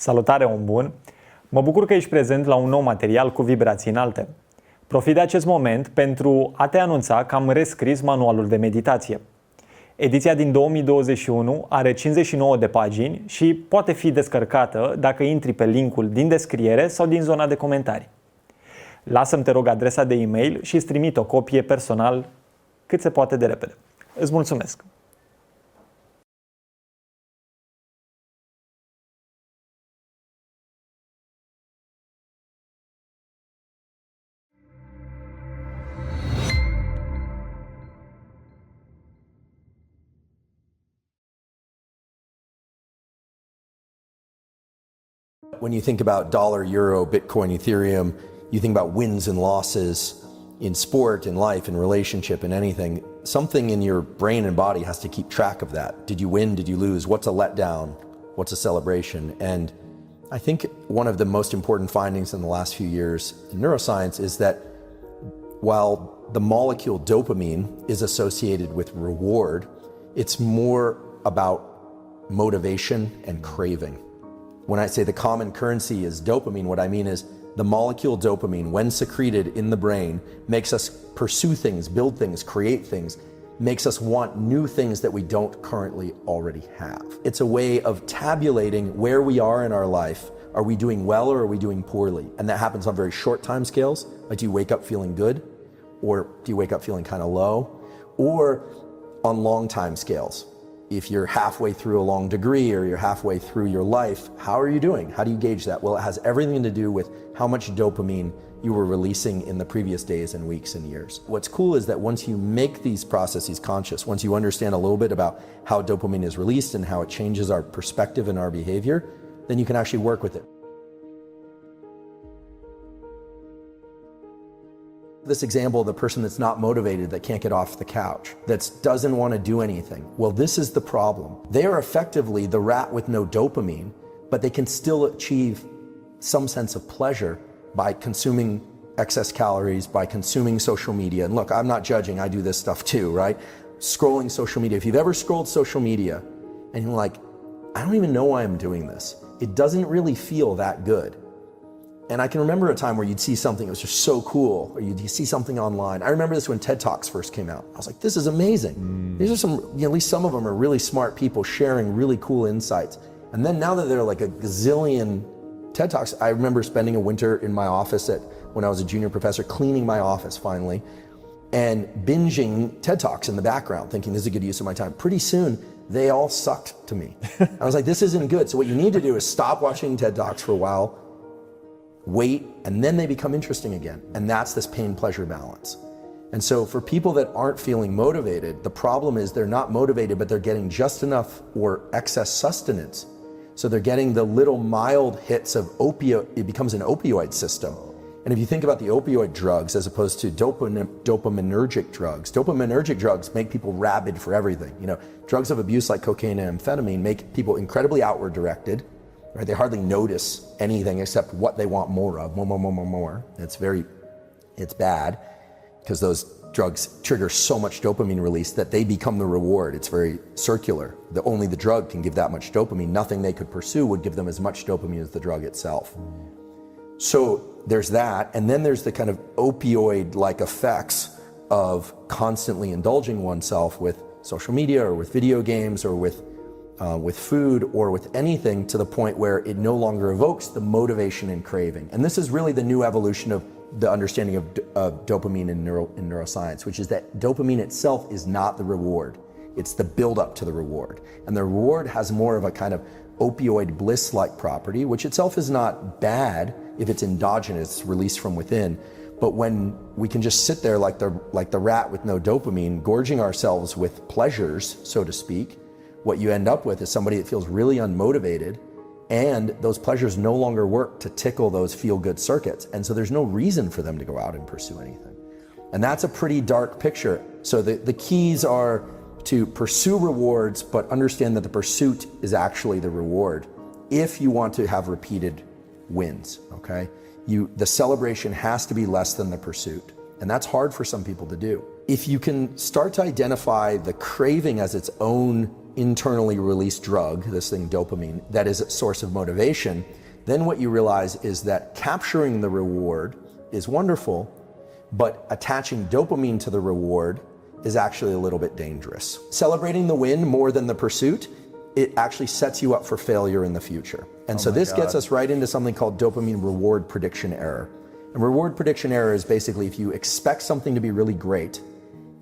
Salutare, om bun! Mă bucur că ești prezent la un nou material cu vibrații înalte. Profit de acest moment pentru a te anunța că am rescris manualul de meditație. Ediția din 2021 are 59 de pagini și poate fi descărcată dacă intri pe linkul din descriere sau din zona de comentarii. Lasă-mi, te rog, adresa de e-mail și îți trimit o copie personal cât se poate de repede. Îți mulțumesc! When you think about dollar, euro, Bitcoin, Ethereum, you think about wins and losses in sport, in life, in relationship, in anything. Something in your brain and body has to keep track of that. Did you win? Did you lose? What's a letdown? What's a celebration? And I think one of the most important findings in the last few years in neuroscience is that while the molecule dopamine is associated with reward, it's more about motivation and craving. When I say the common currency is dopamine, what I mean is the molecule dopamine, when secreted in the brain, makes us pursue things, build things, create things, makes us want new things that we don't currently already have. It's a way of tabulating where we are in our life. Are we doing well or are we doing poorly? And that happens on very short time scales. Like, do you wake up feeling good? Or do you wake up feeling kind of low? Or on long time scales. If you're halfway through a long degree or you're halfway through your life, how are you doing? How do you gauge that? Well, it has everything to do with how much dopamine you were releasing in the previous days and weeks and years. What's cool is that once you make these processes conscious, once you understand a little bit about how dopamine is released and how it changes our perspective and our behavior, then you can actually work with it. This example, the person that's not motivated, that can't get off the couch, that doesn't want to do anything. Well, this is the problem. They are effectively the rat with no dopamine, but they can still achieve some sense of pleasure by consuming excess calories, by consuming social media. And look, I'm not judging, I do this stuff too, right? Scrolling social media. If you've ever scrolled social media and you're like, I don't even know why I'm doing this. It doesn't really feel that good. And I can remember a time where you'd see something that was just so cool, or you'd see something online. I remember this when TED Talks first came out. I was like, this is amazing. These are some, at least some of them are really smart people sharing really cool insights. And then now that there are like a gazillion TED Talks, I remember spending a winter in my office when I was a junior professor, cleaning my office finally, and binging TED Talks in the background, thinking this is a good use of my time. Pretty soon, they all sucked to me. I was like, this isn't good. So what you need to do is stop watching TED Talks for a while, wait, and then they become interesting again. And that's this pain-pleasure balance. And so for people that aren't feeling motivated, the problem is they're not motivated, but they're getting just enough or excess sustenance. So they're getting the little mild hits of opioid, it becomes an opioid system. And if you think about the opioid drugs as opposed to dopaminergic drugs make people rabid for everything. You know, drugs of abuse like cocaine and amphetamine make people incredibly outward directed. Right? They hardly notice anything except what they want more of, more. It's bad because those drugs trigger so much dopamine release that they become the reward. It's very circular. Only the drug can give that much dopamine. Nothing they could pursue would give them as much dopamine as the drug itself. So there's that, and then there's the kind of opioid-like effects of constantly indulging oneself with social media or with video games or with food or with anything, to the point where it no longer evokes the motivation and craving. And this is really the new evolution of the understanding of dopamine in neuroscience, which is that dopamine itself is not the reward. It's the build-up to the reward. And the reward has more of a kind of opioid bliss-like property, which itself is not bad if it's endogenous, released from within. But when we can just sit there like the rat with no dopamine, gorging ourselves with pleasures, so to speak, what you end up with is somebody that feels really unmotivated, and those pleasures no longer work to tickle those feel-good circuits. And so there's no reason for them to go out and pursue anything. And that's a pretty dark picture. So the keys are to pursue rewards, but understand that the pursuit is actually the reward if you want to have repeated wins, okay? The celebration has to be less than the pursuit. And that's hard for some people to do. If you can start to identify the craving as its own internally released drug, this thing dopamine, that is a source of motivation, then what you realize is that capturing the reward is wonderful, but attaching dopamine to the reward is actually a little bit dangerous. Celebrating the win more than the pursuit, it actually sets you up for failure in the future. And so this gets us right into something called dopamine reward prediction error. And reward prediction error is basically if you expect something to be really great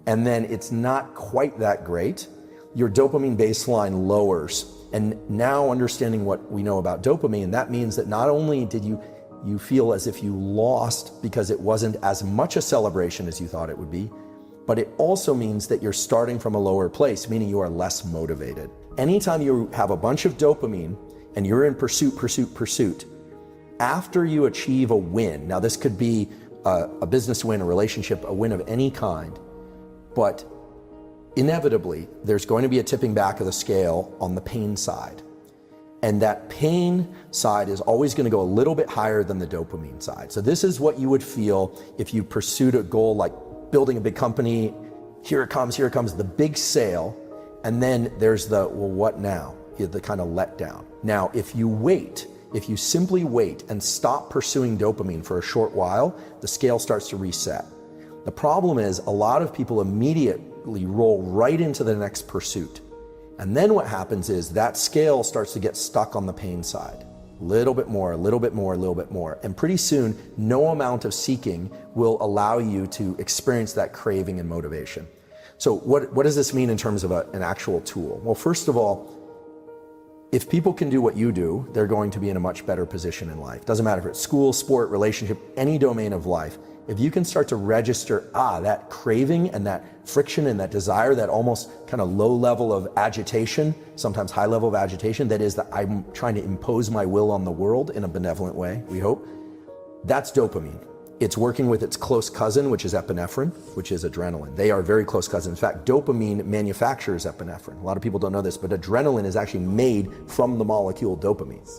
and then it's not quite that great, your dopamine baseline lowers. And now understanding what we know about dopamine, that means that not only did you feel as if you lost because it wasn't as much a celebration as you thought it would be, but it also means that you're starting from a lower place, meaning you are less motivated. Anytime you have a bunch of dopamine and you're in pursuit, after you achieve a win, now this could be a business win, a relationship, a win of any kind, but inevitably there's going to be a tipping back of the scale on the pain side. And that pain side is always going to go a little bit higher than the dopamine side. So this is what you would feel if you pursued a goal like building a big company. Here it comes, the big sale. And then there's the, well, what now? The kind of letdown. Now, if you simply wait and stop pursuing dopamine for a short while, the scale starts to reset. The problem is a lot of people immediately roll right into the next pursuit. And then what happens is that scale starts to get stuck on the pain side. Little bit more, a little bit more, a little bit more. And pretty soon, no amount of seeking will allow you to experience that craving and motivation. So what does this mean in terms of an actual tool? Well, first of all, if people can do what you do, they're going to be in a much better position in life. Doesn't matter if it's school, sport, relationship, any domain of life. If you can start to register, that craving and that friction and that desire, that almost kind of low level of agitation, sometimes high level of agitation, that is that I'm trying to impose my will on the world in a benevolent way, we hope, that's dopamine. It's working with its close cousin, which is epinephrine, which is adrenaline. They are very close cousins. In fact, dopamine manufactures epinephrine. A lot of people don't know this, but adrenaline is actually made from the molecule dopamine.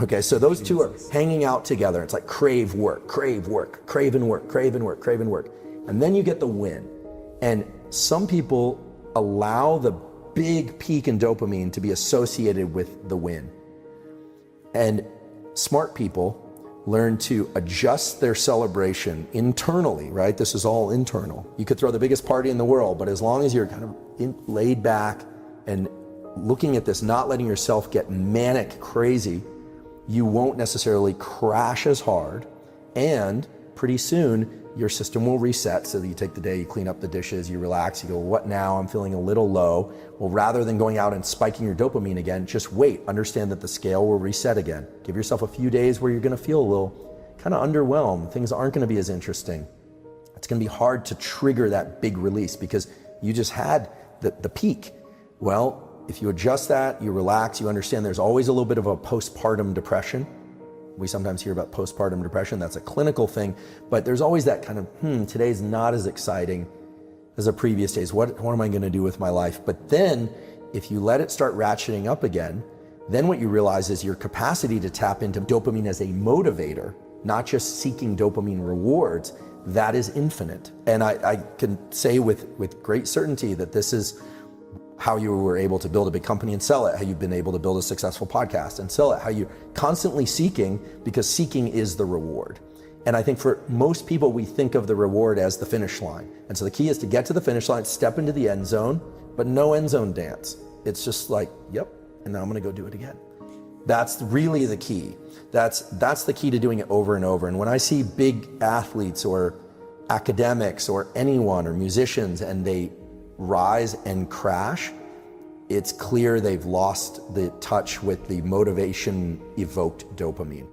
Okay, so those two are hanging out together. It's like crave work, crave work, crave and work, crave and work, crave and work. And then you get the win. And some people allow the big peak in dopamine to be associated with the win. And smart people learn to adjust their celebration internally, right? This is all internal. You could throw the biggest party in the world, but as long as you're kind of laid back and looking at this, not letting yourself get manic crazy, you won't necessarily crash as hard, and pretty soon your system will reset. So that you take the day, you clean up the dishes, you relax, you go, what now? I'm feeling a little low. Well, rather than going out and spiking your dopamine again, just wait. Understand that the scale will reset again. Give yourself a few days where you're gonna feel a little kind of underwhelmed. Things aren't gonna be as interesting. It's gonna be hard to trigger that big release because you just had the peak. Well, if you adjust that, you relax, you understand there's always a little bit of a postpartum depression. We sometimes hear about postpartum depression. That's a clinical thing, but there's always that kind of, today's not as exciting as the previous days. What am I gonna do with my life? But then if you let it start ratcheting up again, then what you realize is your capacity to tap into dopamine as a motivator, not just seeking dopamine rewards, that is infinite. And I can say with great certainty that this is how you were able to build a big company and sell it, how you've been able to build a successful podcast and sell it, how you're constantly seeking, because seeking is the reward. And I think for most people, we think of the reward as the finish line. And so the key is to get to the finish line, step into the end zone, but no end zone dance. It's just like, yep, and now I'm gonna go do it again. That's really the key. That's the key to doing it over and over. And when I see big athletes or academics or anyone or musicians and they rise and crash, it's clear they've lost the touch with the motivation evoked dopamine.